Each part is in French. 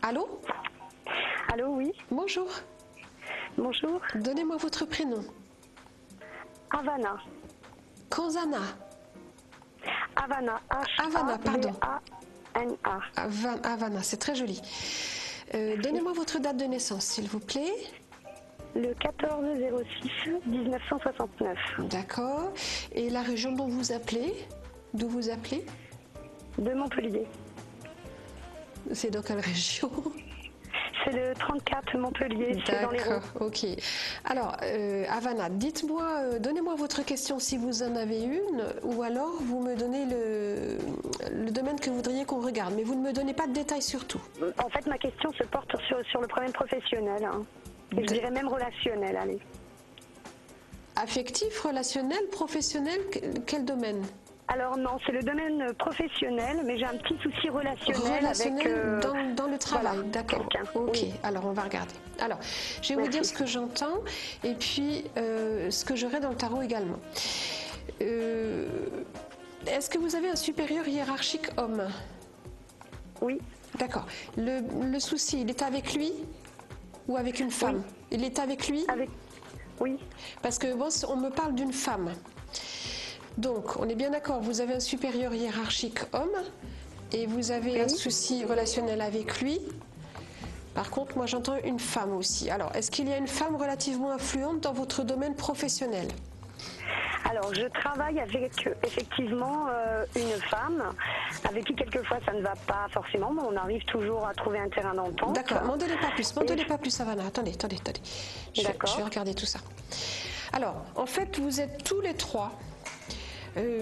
Allô? Allô, oui. Bonjour. Bonjour. Donnez-moi votre prénom. Havana. Kanzana. Havana. Havana, pardon. H-A-V-A-N-A. Havana, c'est très joli. Donnez-moi votre date de naissance, s'il vous plaît. Le 14-06-1969. D'accord. Et la région dont vous appelez? D'où vous appelez? De Montpellier. C'est dans quelle région? C'est le 34 Montpellier, c'est dans l'Hérault. D'accord, ok. Alors, Havana, dites-moi, donnez-moi votre question si vous en avez une, ou alors vous me donnez le domaine que vous voudriez qu'on regarde, mais vous ne me donnez pas de détails surtout. En fait, ma question se porte sur le problème professionnel. Hein. Et je dirais même relationnel, allez. Affectif, relationnel, professionnel, quel domaine? Alors non, c'est le domaine professionnel, mais j'ai un petit souci relationnel avec... dans le travail, voilà, d'accord. quelqu'un. Ok, Oui. alors on va regarder. Alors, je vais vous dire ce que j'entends et puis ce que j'aurai dans le tarot également. Est-ce que vous avez un supérieur hiérarchique homme? Oui. D'accord. Le souci, il est avec lui ou avec une femme? Oui. Il est avec lui? Oui. Parce que bon, on me parle d'une femme. Donc, on est bien d'accord, vous avez un supérieur hiérarchique homme et vous avez un souci relationnel avec lui. Par contre, moi j'entends une femme aussi. Alors, est-ce qu'il y a une femme relativement influente dans votre domaine professionnel? Alors, je travaille avec effectivement une femme avec qui quelquefois ça ne va pas forcément, mais on arrive toujours à trouver un terrain d'entente. D'accord, m'en donnez pas plus, Havana. Attendez. Je vais regarder tout ça. Alors, en fait, vous êtes tous les trois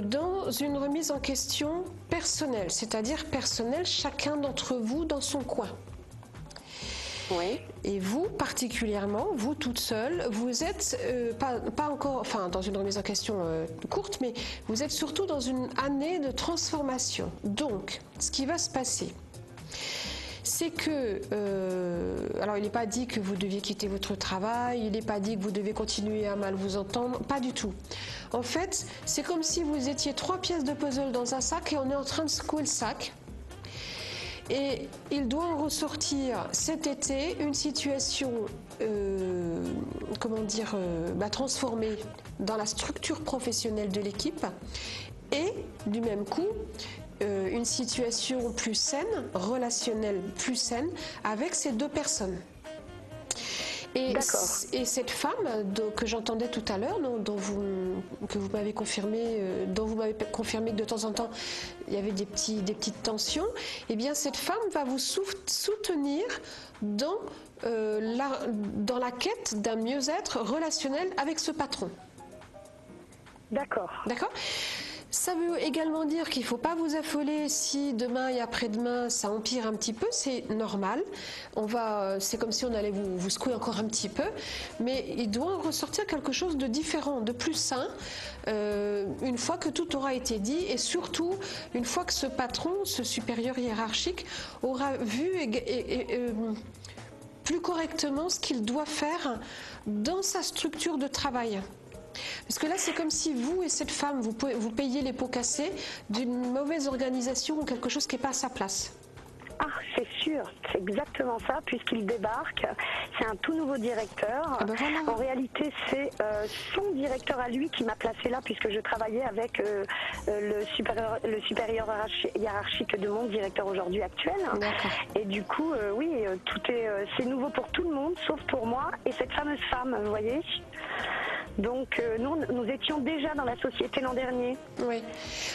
dans une remise en question personnelle, c'est-à-dire personnelle, chacun d'entre vous dans son coin. Oui. Et vous, particulièrement, vous toute seule, vous êtes pas encore, enfin dans une remise en question courte, mais vous êtes surtout dans une année de transformation. Donc, ce qui va se passer, c'est que, alors il n'est pas dit que vous deviez quitter votre travail, il n'est pas dit que vous devez continuer à mal vous entendre, pas du tout. En fait, c'est comme si vous étiez 3 pièces de puzzle dans un sac et on est en train de secouer le sac. Et il doit en ressortir cet été une situation, transformée dans la structure professionnelle de l'équipe et du même coup, une situation plus saine, relationnelle plus saine avec ces deux personnes. Et cette femme que j'entendais tout à l'heure, dont vous m'avez confirmé, que de temps en temps il y avait des petites tensions, eh bien cette femme va vous soutenir dans la quête d'un mieux-être relationnel avec ce patron. D'accord. D'accord ? Ça veut également dire qu'il ne faut pas vous affoler si demain et après-demain ça empire un petit peu, c'est normal. C'est comme si on allait vous secouer encore un petit peu, mais il doit en ressortir quelque chose de différent, de plus sain, une fois que tout aura été dit et surtout une fois que ce patron, ce supérieur hiérarchique, aura vu plus correctement ce qu'il doit faire dans sa structure de travail. Parce que là, c'est comme si vous et cette femme, vous payiez les pots cassés d'une mauvaise organisation ou quelque chose qui n'est pas à sa place. Ah, c'est sûr, c'est exactement ça, puisqu'il débarque. C'est un tout nouveau directeur. Ah ben voilà. En réalité, c'est son directeur à lui qui m'a placé là, puisque je travaillais avec le supérieur hiérarchique de mon directeur aujourd'hui actuel. D'accord. Et du coup, c'est nouveau pour tout le monde, sauf pour moi et cette fameuse femme, vous voyez. Donc nous étions déjà dans la société l'an dernier. Oui.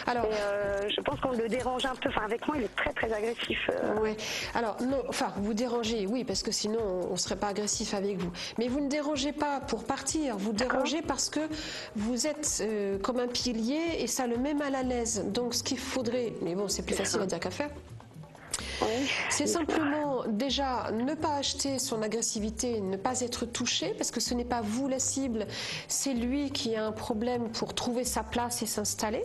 Alors, et je pense qu'on le dérange un peu. Enfin, avec moi, il est très très agressif. Oui. Alors non, enfin vous dérangez, oui, parce que sinon on ne serait pas agressif avec vous. Mais vous ne dérangez pas pour partir. Vous dérangez parce que vous êtes comme un pilier et ça le met mal à l'aise. Donc ce qu'il faudrait, mais bon, c'est plus facile à dire qu'à faire. Oui, c'est simplement déjà ne pas acheter son agressivité, ne pas être touché, parce que ce n'est pas vous la cible, c'est lui qui a un problème pour trouver sa place et s'installer.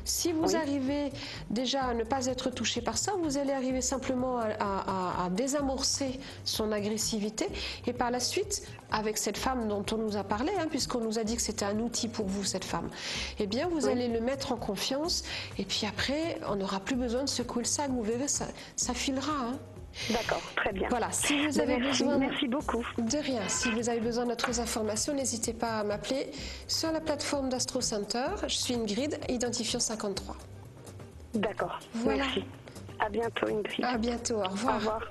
Si vous arrivez déjà à ne pas être touché par ça, vous allez arriver simplement à désamorcer son agressivité et par la suite, avec cette femme dont on nous a parlé, puisqu'on nous a dit que c'était un outil pour vous, cette femme, eh bien vous allez le mettre en confiance et puis après, on n'aura plus besoin de secouer le sac, vous verrez, ça filera. D'accord, très bien. Voilà, si vous avez besoin... Merci beaucoup. De rien. Si vous avez besoin d'autres informations, n'hésitez pas à m'appeler sur la plateforme d'Astro Center. Je suis Ingrid, identifiant 53. D'accord, Voilà. merci. À bientôt Ingrid. À bientôt, au revoir. Au revoir.